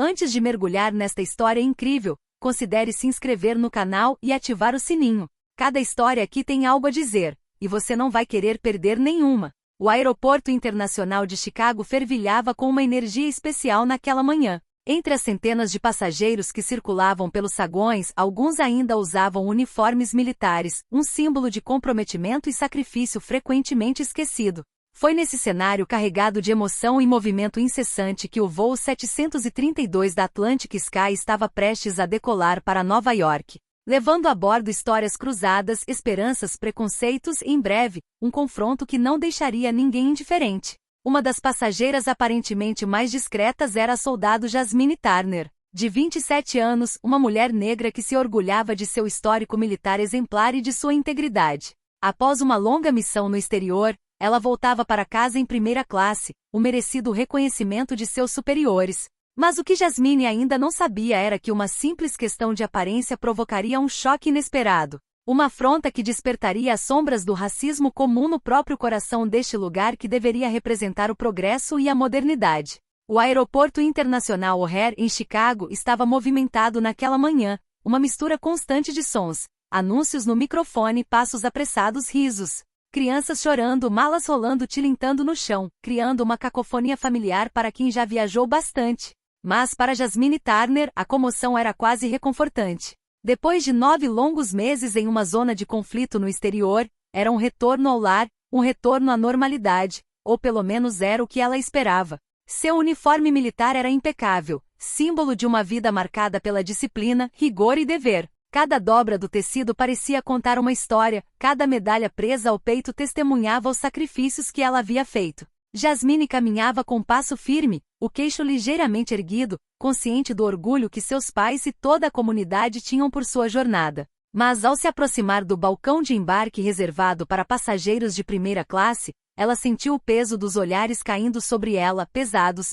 Antes de mergulhar nesta história incrível, considere se inscrever no canal e ativar o sininho. Cada história aqui tem algo a dizer, e você não vai querer perder nenhuma. O aeroporto internacional de Chicago fervilhava com uma energia especial naquela manhã. Entre as centenas de passageiros que circulavam pelos saguões, alguns ainda usavam uniformes militares, um símbolo de comprometimento e sacrifício frequentemente esquecido. Foi nesse cenário carregado de emoção e movimento incessante que o voo 732 da Atlantic Sky estava prestes a decolar para Nova York, levando a bordo histórias cruzadas, esperanças, preconceitos e, em breve, um confronto que não deixaria ninguém indiferente. Uma das passageiras aparentemente mais discretas era a soldado Jasmine Turner, de 27 anos, uma mulher negra que se orgulhava de seu histórico militar exemplar e de sua integridade. Após uma longa missão no exterior, ela voltava para casa em primeira classe, o merecido reconhecimento de seus superiores. Mas o que Jasmine ainda não sabia era que uma simples questão de aparência provocaria um choque inesperado. Uma afronta que despertaria as sombras do racismo comum no próprio coração deste lugar que deveria representar o progresso e a modernidade. O aeroporto internacional O'Hare, em Chicago, estava movimentado naquela manhã, uma mistura constante de sons, anúncios no microfone, passos apressados, risos. Crianças chorando, malas rolando, tilintando no chão, criando uma cacofonia familiar para quem já viajou bastante. Mas para Jasmine Turner, a comoção era quase reconfortante. Depois de 9 longos meses em uma zona de conflito no exterior, era um retorno ao lar, um retorno à normalidade, ou pelo menos era o que ela esperava. Seu uniforme militar era impecável, símbolo de uma vida marcada pela disciplina, rigor e dever. Cada dobra do tecido parecia contar uma história, cada medalha presa ao peito testemunhava os sacrifícios que ela havia feito. Jasmine caminhava com passo firme, o queixo ligeiramente erguido, consciente do orgulho que seus pais e toda a comunidade tinham por sua jornada. Mas ao se aproximar do balcão de embarque reservado para passageiros de primeira classe, ela sentiu o peso dos olhares caindo sobre ela, pesados,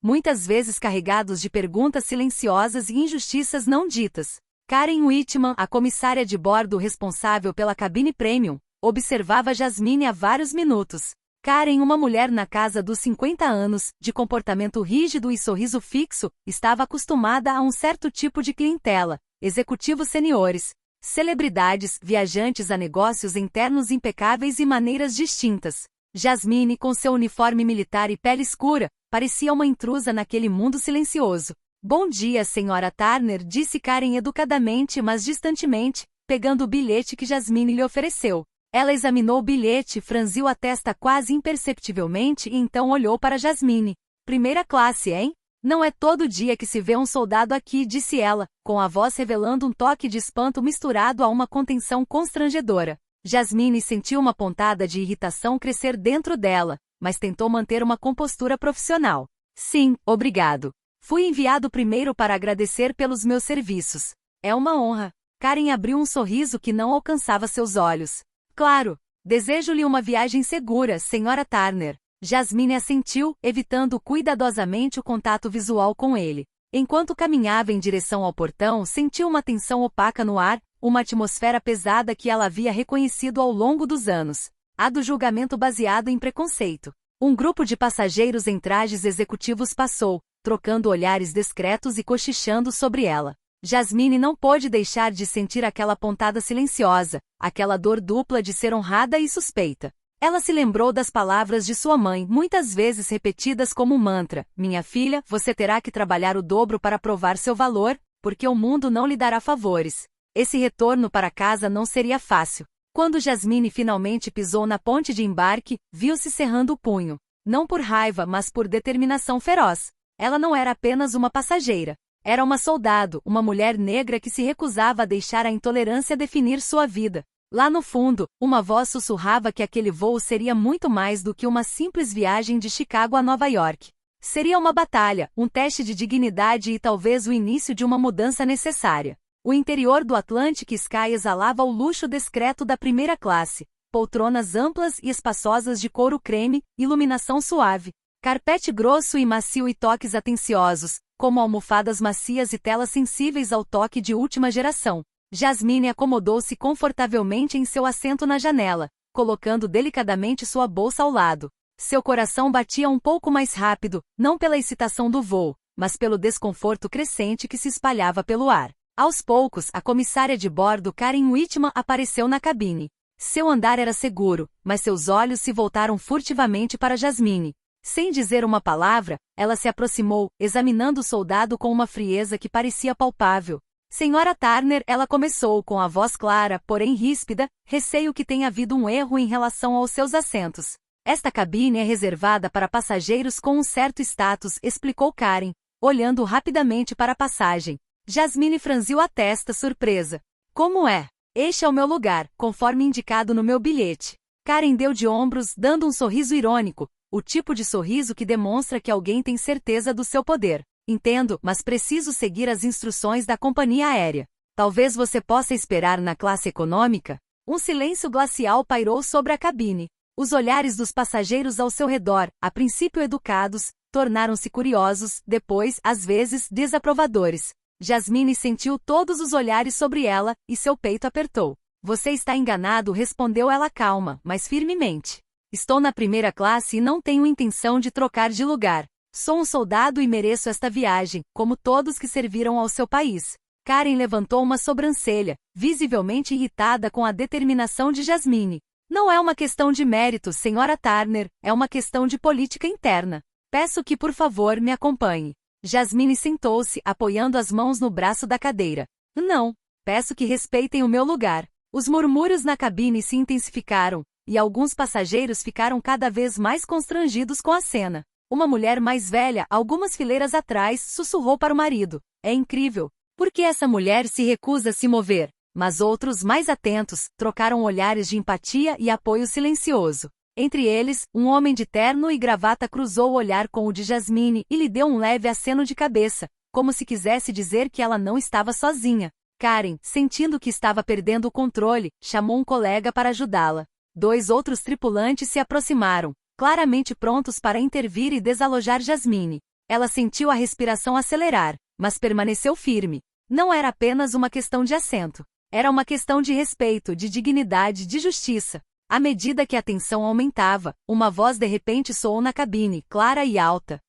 muitas vezes carregados de perguntas silenciosas e injustiças não ditas. Karen Whitman, a comissária de bordo responsável pela cabine premium, observava Jasmine há vários minutos. Karen, uma mulher na casa dos 50 anos, de comportamento rígido e sorriso fixo, estava acostumada a um certo tipo de clientela, executivos seniores, celebridades, viajantes a negócios internos impecáveis e maneiras distintas. Jasmine, com seu uniforme militar e pele escura, parecia uma intrusa naquele mundo silencioso. Bom dia, senhora Turner, disse Karen educadamente mas distantemente, pegando o bilhete que Jasmine lhe ofereceu. Ela examinou o bilhete, franziu a testa quase imperceptivelmente e então olhou para Jasmine. Primeira classe, hein? Não é todo dia que se vê um soldado aqui, disse ela, com a voz revelando um toque de espanto misturado a uma contenção constrangedora. Jasmine sentiu uma pontada de irritação crescer dentro dela, mas tentou manter uma compostura profissional. Sim, obrigado. Fui enviado primeiro para agradecer pelos meus serviços. É uma honra. Karen abriu um sorriso que não alcançava seus olhos. Claro. Desejo-lhe uma viagem segura, senhora Turner. Jasmine assentiu, evitando cuidadosamente o contato visual com ele. Enquanto caminhava em direção ao portão, sentiu uma tensão opaca no ar, uma atmosfera pesada que ela havia reconhecido ao longo dos anos. A do julgamento baseado em preconceito. Um grupo de passageiros em trajes executivos passou, trocando olhares discretos e cochichando sobre ela. Jasmine não pôde deixar de sentir aquela pontada silenciosa, aquela dor dupla de ser honrada e suspeita. Ela se lembrou das palavras de sua mãe, muitas vezes repetidas como um mantra: minha filha, você terá que trabalhar o dobro para provar seu valor, porque o mundo não lhe dará favores. Esse retorno para casa não seria fácil. Quando Jasmine finalmente pisou na ponte de embarque, viu-se cerrando o punho. Não por raiva, mas por determinação feroz. Ela não era apenas uma passageira. Era uma soldado, uma mulher negra que se recusava a deixar a intolerância definir sua vida. Lá no fundo, uma voz sussurrava que aquele voo seria muito mais do que uma simples viagem de Chicago a Nova York. Seria uma batalha, um teste de dignidade e talvez o início de uma mudança necessária. O interior do Atlantic Sky exalava o luxo discreto da primeira classe. Poltronas amplas e espaçosas de couro creme, iluminação suave. Carpete grosso e macio e toques atenciosos, como almofadas macias e telas sensíveis ao toque de última geração. Jasmine acomodou-se confortavelmente em seu assento na janela, colocando delicadamente sua bolsa ao lado. Seu coração batia um pouco mais rápido, não pela excitação do voo, mas pelo desconforto crescente que se espalhava pelo ar. Aos poucos, a comissária de bordo Karen Whitman apareceu na cabine. Seu andar era seguro, mas seus olhos se voltaram furtivamente para Jasmine. Sem dizer uma palavra, ela se aproximou, examinando o soldado com uma frieza que parecia palpável. Senhora Turner, ela começou com a voz clara, porém ríspida, receio que tenha havido um erro em relação aos seus assentos. Esta cabine é reservada para passageiros com um certo status, explicou Karen, olhando rapidamente para a passagem. Jasmine franziu a testa, surpresa. Como é? Este é o meu lugar, conforme indicado no meu bilhete. Karen deu de ombros, dando um sorriso irônico, o tipo de sorriso que demonstra que alguém tem certeza do seu poder. Entendo, mas preciso seguir as instruções da companhia aérea. Talvez você possa esperar na classe econômica? Um silêncio glacial pairou sobre a cabine. Os olhares dos passageiros ao seu redor, a princípio educados, tornaram-se curiosos, depois, às vezes, desaprovadores. Jasmine sentiu todos os olhares sobre ela, e seu peito apertou. Você está enganado, respondeu ela calma, mas firmemente. Estou na primeira classe e não tenho intenção de trocar de lugar. Sou um soldado e mereço esta viagem, como todos que serviram ao seu país. Karen levantou uma sobrancelha, visivelmente irritada com a determinação de Jasmine. Não é uma questão de mérito, senhora Turner, é uma questão de política interna. Peço que, por favor, me acompanhe. Jasmine sentou-se, apoiando as mãos no braço da cadeira. Não. Peço que respeitem o meu lugar. Os murmúrios na cabine se intensificaram, e alguns passageiros ficaram cada vez mais constrangidos com a cena. Uma mulher mais velha, algumas fileiras atrás, sussurrou para o marido. É incrível. Por que essa mulher se recusa a se mover? Mas outros, mais atentos, trocaram olhares de empatia e apoio silencioso. Entre eles, um homem de terno e gravata cruzou o olhar com o de Jasmine e lhe deu um leve aceno de cabeça, como se quisesse dizer que ela não estava sozinha. Karen, sentindo que estava perdendo o controle, chamou um colega para ajudá-la. 2 outros tripulantes se aproximaram, claramente prontos para intervir e desalojar Jasmine. Ela sentiu a respiração acelerar, mas permaneceu firme. Não era apenas uma questão de assento. Era uma questão de respeito, de dignidade, de justiça. À medida que a tensão aumentava, uma voz de repente soou na cabine, clara e alta.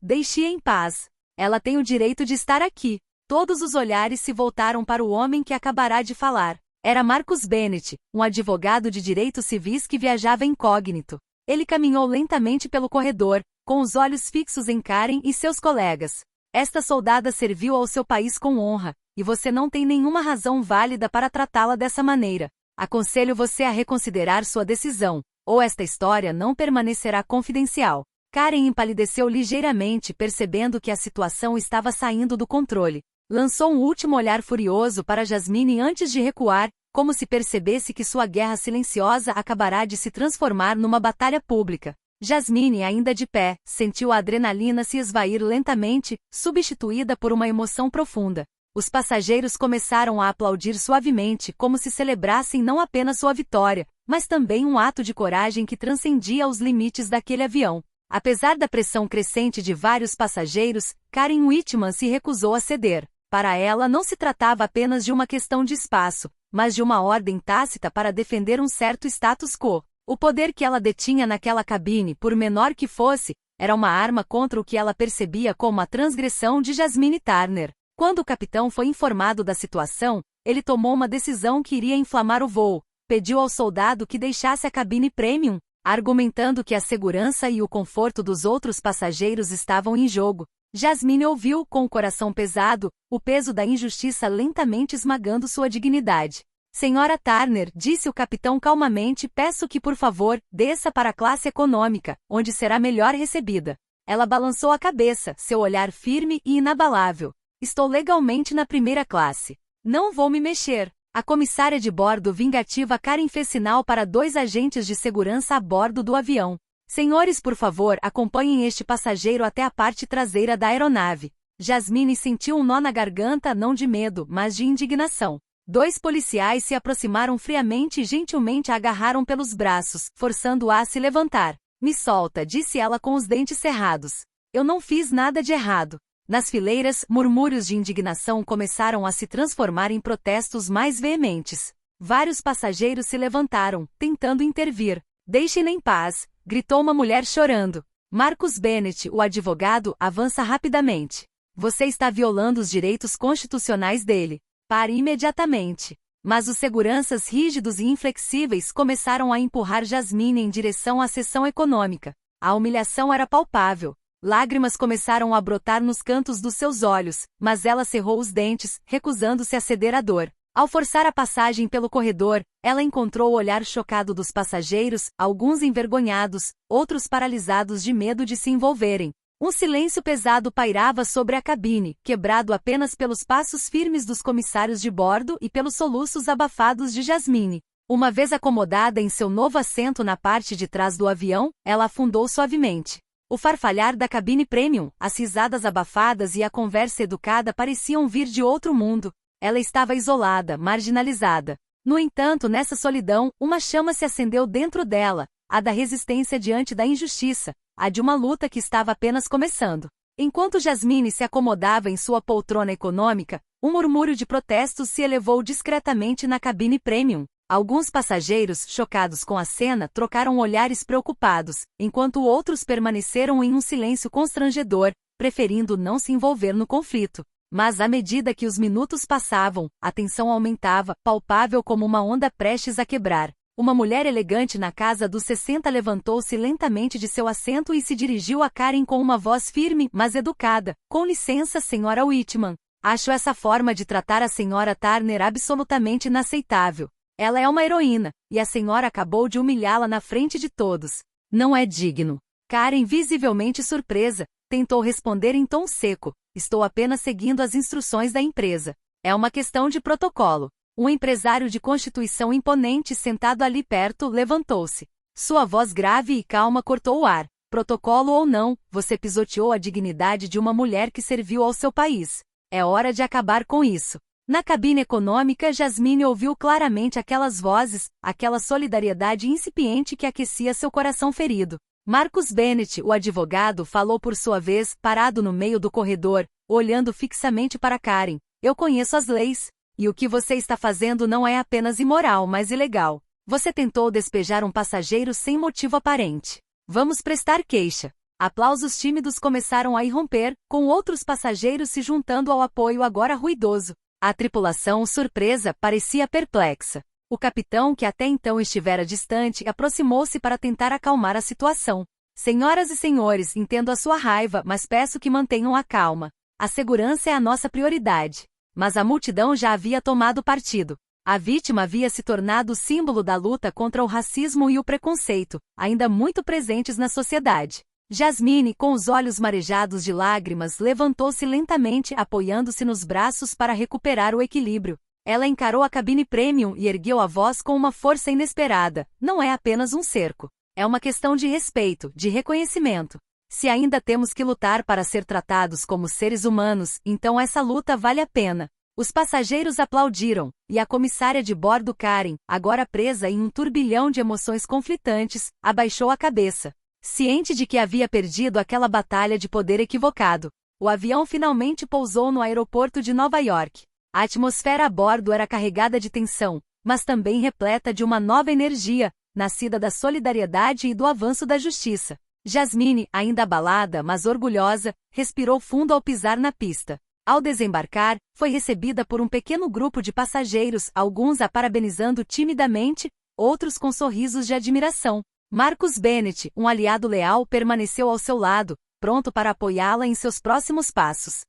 Deixe-a em paz. Ela tem o direito de estar aqui. Todos os olhares se voltaram para o homem que acabará de falar. Era Marcus Bennett, um advogado de direitos civis que viajava incógnito. Ele caminhou lentamente pelo corredor, com os olhos fixos em Karen e seus colegas. Esta soldada serviu ao seu país com honra, e você não tem nenhuma razão válida para tratá-la dessa maneira. Aconselho você a reconsiderar sua decisão, ou esta história não permanecerá confidencial. Karen empalideceu ligeiramente, percebendo que a situação estava saindo do controle. Lançou um último olhar furioso para Jasmine antes de recuar, como se percebesse que sua guerra silenciosa acabará de se transformar numa batalha pública. Jasmine, ainda de pé, sentiu a adrenalina se esvair lentamente, substituída por uma emoção profunda. Os passageiros começaram a aplaudir suavemente, como se celebrassem não apenas sua vitória, mas também um ato de coragem que transcendia os limites daquele avião. Apesar da pressão crescente de vários passageiros, Karen Whitman se recusou a ceder. Para ela não se tratava apenas de uma questão de espaço, mas de uma ordem tácita para defender um certo status quo. O poder que ela detinha naquela cabine, por menor que fosse, era uma arma contra o que ela percebia como a transgressão de Jasmine Turner. Quando o capitão foi informado da situação, ele tomou uma decisão que iria inflamar o voo. Pediu ao soldado que deixasse a cabine premium, argumentando que a segurança e o conforto dos outros passageiros estavam em jogo. Jasmine ouviu, com o coração pesado, o peso da injustiça lentamente esmagando sua dignidade. Senhora Turner, disse o capitão calmamente, peço que por favor, desça para a classe econômica, onde será melhor recebida. Ela balançou a cabeça, seu olhar firme e inabalável. Estou legalmente na primeira classe. Não vou me mexer. A comissária de bordo vingativa Karen fez sinal para 2 agentes de segurança a bordo do avião. Senhores, por favor, acompanhem este passageiro até a parte traseira da aeronave. Jasmine sentiu um nó na garganta, não de medo, mas de indignação. 2 policiais se aproximaram friamente e gentilmente a agarraram pelos braços, forçando-a a se levantar. Me solta, disse ela com os dentes cerrados. Eu não fiz nada de errado. Nas fileiras, murmúrios de indignação começaram a se transformar em protestos mais veementes. Vários passageiros se levantaram, tentando intervir. Deixem-na em paz, gritou uma mulher chorando. Marcus Bennett, o advogado, avança rapidamente. Você está violando os direitos constitucionais dele. Pare imediatamente. Mas os seguranças rígidos e inflexíveis começaram a empurrar Jasmine em direção à seção econômica. A humilhação era palpável. Lágrimas começaram a brotar nos cantos dos seus olhos, mas ela cerrou os dentes, recusando-se a ceder à dor. Ao forçar a passagem pelo corredor, ela encontrou o olhar chocado dos passageiros, alguns envergonhados, outros paralisados de medo de se envolverem. Um silêncio pesado pairava sobre a cabine, quebrado apenas pelos passos firmes dos comissários de bordo e pelos soluços abafados de Jasmine. Uma vez acomodada em seu novo assento na parte de trás do avião, ela afundou suavemente. O farfalhar da cabine premium, as risadas abafadas e a conversa educada pareciam vir de outro mundo. Ela estava isolada, marginalizada. No entanto, nessa solidão, uma chama se acendeu dentro dela, a da resistência diante da injustiça, a de uma luta que estava apenas começando. Enquanto Jasmine se acomodava em sua poltrona econômica, um murmúrio de protestos se elevou discretamente na cabine premium. Alguns passageiros, chocados com a cena, trocaram olhares preocupados, enquanto outros permaneceram em um silêncio constrangedor, preferindo não se envolver no conflito. Mas à medida que os minutos passavam, a tensão aumentava, palpável como uma onda prestes a quebrar. Uma mulher elegante na casa dos 60 levantou-se lentamente de seu assento e se dirigiu a Karen com uma voz firme, mas educada. Com licença, senhora Whitman. Acho essa forma de tratar a senhora Turner absolutamente inaceitável. Ela é uma heroína, e a senhora acabou de humilhá-la na frente de todos. Não é digno. Karen, visivelmente surpresa, tentou responder em tom seco. Estou apenas seguindo as instruções da empresa. É uma questão de protocolo. Um empresário de constituição imponente sentado ali perto levantou-se. Sua voz grave e calma cortou o ar. Protocolo ou não, você pisoteou a dignidade de uma mulher que serviu ao seu país. É hora de acabar com isso. Na cabine econômica, Jasmine ouviu claramente aquelas vozes, aquela solidariedade incipiente que aquecia seu coração ferido. Marcus Bennett, o advogado, falou por sua vez, parado no meio do corredor, olhando fixamente para Karen. Eu conheço as leis. E o que você está fazendo não é apenas imoral, mas ilegal. Você tentou despejar um passageiro sem motivo aparente. Vamos prestar queixa. Aplausos tímidos começaram a irromper, com outros passageiros se juntando ao apoio agora ruidoso. A tripulação, surpresa, parecia perplexa. O capitão, que até então estivera distante, aproximou-se para tentar acalmar a situação. Senhoras e senhores, entendo a sua raiva, mas peço que mantenham a calma. A segurança é a nossa prioridade. Mas a multidão já havia tomado partido. A vítima havia se tornado o símbolo da luta contra o racismo e o preconceito, ainda muito presentes na sociedade. Jasmine, com os olhos marejados de lágrimas, levantou-se lentamente, apoiando-se nos braços para recuperar o equilíbrio. Ela encarou a cabine premium e ergueu a voz com uma força inesperada. Não é apenas um cerco. É uma questão de respeito, de reconhecimento. Se ainda temos que lutar para ser tratados como seres humanos, então essa luta vale a pena. Os passageiros aplaudiram, e a comissária de bordo Karen, agora presa em um turbilhão de emoções conflitantes, abaixou a cabeça. Ciente de que havia perdido aquela batalha de poder equivocado, o avião finalmente pousou no aeroporto de Nova York. A atmosfera a bordo era carregada de tensão, mas também repleta de uma nova energia, nascida da solidariedade e do avanço da justiça. Jasmine, ainda abalada, mas orgulhosa, respirou fundo ao pisar na pista. Ao desembarcar, foi recebida por um pequeno grupo de passageiros, alguns a parabenizando timidamente, outros com sorrisos de admiração. Marcus Bennett, um aliado leal, permaneceu ao seu lado, pronto para apoiá-la em seus próximos passos.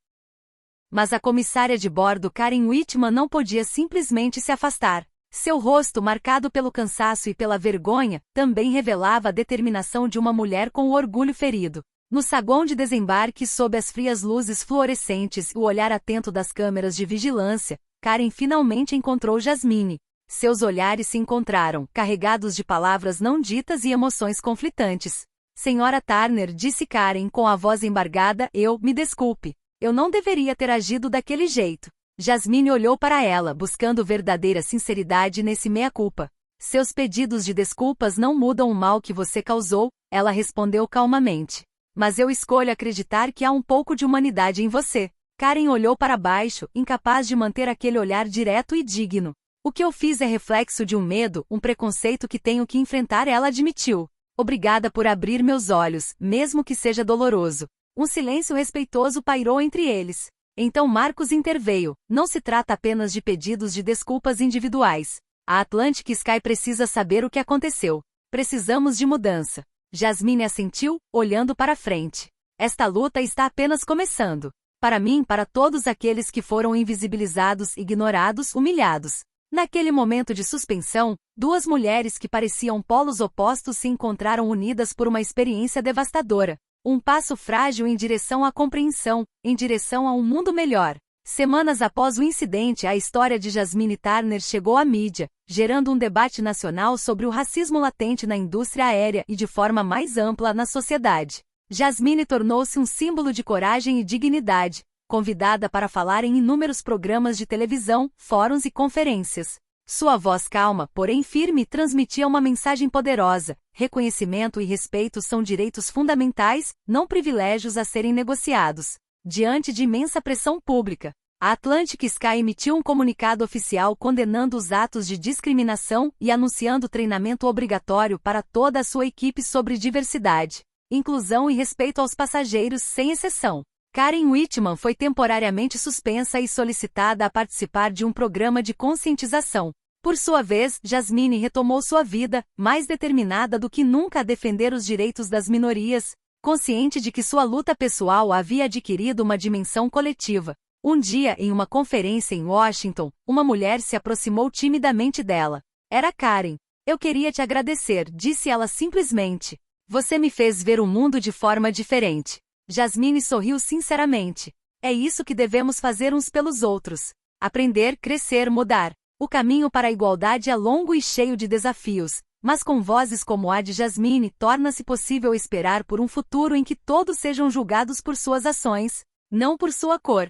Mas a comissária de bordo Karen Whitman não podia simplesmente se afastar. Seu rosto, marcado pelo cansaço e pela vergonha, também revelava a determinação de uma mulher com o orgulho ferido. No saguão de desembarque, sob as frias luzes fluorescentes e o olhar atento das câmeras de vigilância, Karen finalmente encontrou Jasmine. Seus olhares se encontraram, carregados de palavras não ditas e emoções conflitantes. Senhora Turner, disse Karen com a voz embargada, me desculpe. Eu não deveria ter agido daquele jeito. Jasmine olhou para ela, buscando verdadeira sinceridade nesse mea-culpa. Seus pedidos de desculpas não mudam o mal que você causou, ela respondeu calmamente. Mas eu escolho acreditar que há um pouco de humanidade em você. Karen olhou para baixo, incapaz de manter aquele olhar direto e digno. O que eu fiz é reflexo de um medo, um preconceito que tenho que enfrentar, ela admitiu. Obrigada por abrir meus olhos, mesmo que seja doloroso. Um silêncio respeitoso pairou entre eles. Então Marcos interveio. Não se trata apenas de pedidos de desculpas individuais. A Atlantic Sky precisa saber o que aconteceu. Precisamos de mudança. Jasmine assentiu, olhando para frente. Esta luta está apenas começando. Para mim, para todos aqueles que foram invisibilizados, ignorados, humilhados. Naquele momento de suspensão, duas mulheres que pareciam polos opostos se encontraram unidas por uma experiência devastadora. Um passo frágil em direção à compreensão, em direção a um mundo melhor. Semanas após o incidente, a história de Jasmine Turner chegou à mídia, gerando um debate nacional sobre o racismo latente na indústria aérea e de forma mais ampla na sociedade. Jasmine tornou-se um símbolo de coragem e dignidade, convidada para falar em inúmeros programas de televisão, fóruns e conferências. Sua voz calma, porém firme, transmitia uma mensagem poderosa. Reconhecimento e respeito são direitos fundamentais, não privilégios a serem negociados. Diante de imensa pressão pública, a Atlantic Sky emitiu um comunicado oficial condenando os atos de discriminação e anunciando treinamento obrigatório para toda a sua equipe sobre diversidade, inclusão e respeito aos passageiros, sem exceção. Karen Whitman foi temporariamente suspensa e solicitada a participar de um programa de conscientização. Por sua vez, Jasmine retomou sua vida, mais determinada do que nunca a defender os direitos das minorias, consciente de que sua luta pessoal havia adquirido uma dimensão coletiva. Um dia, em uma conferência em Washington, uma mulher se aproximou timidamente dela. Era Karen. Eu queria te agradecer, disse ela simplesmente. Você me fez ver o mundo de forma diferente. Jasmine sorriu sinceramente. É isso que devemos fazer uns pelos outros. Aprender, crescer, mudar. O caminho para a igualdade é longo e cheio de desafios, mas com vozes como a de Jasmine torna-se possível esperar por um futuro em que todos sejam julgados por suas ações, não por sua cor.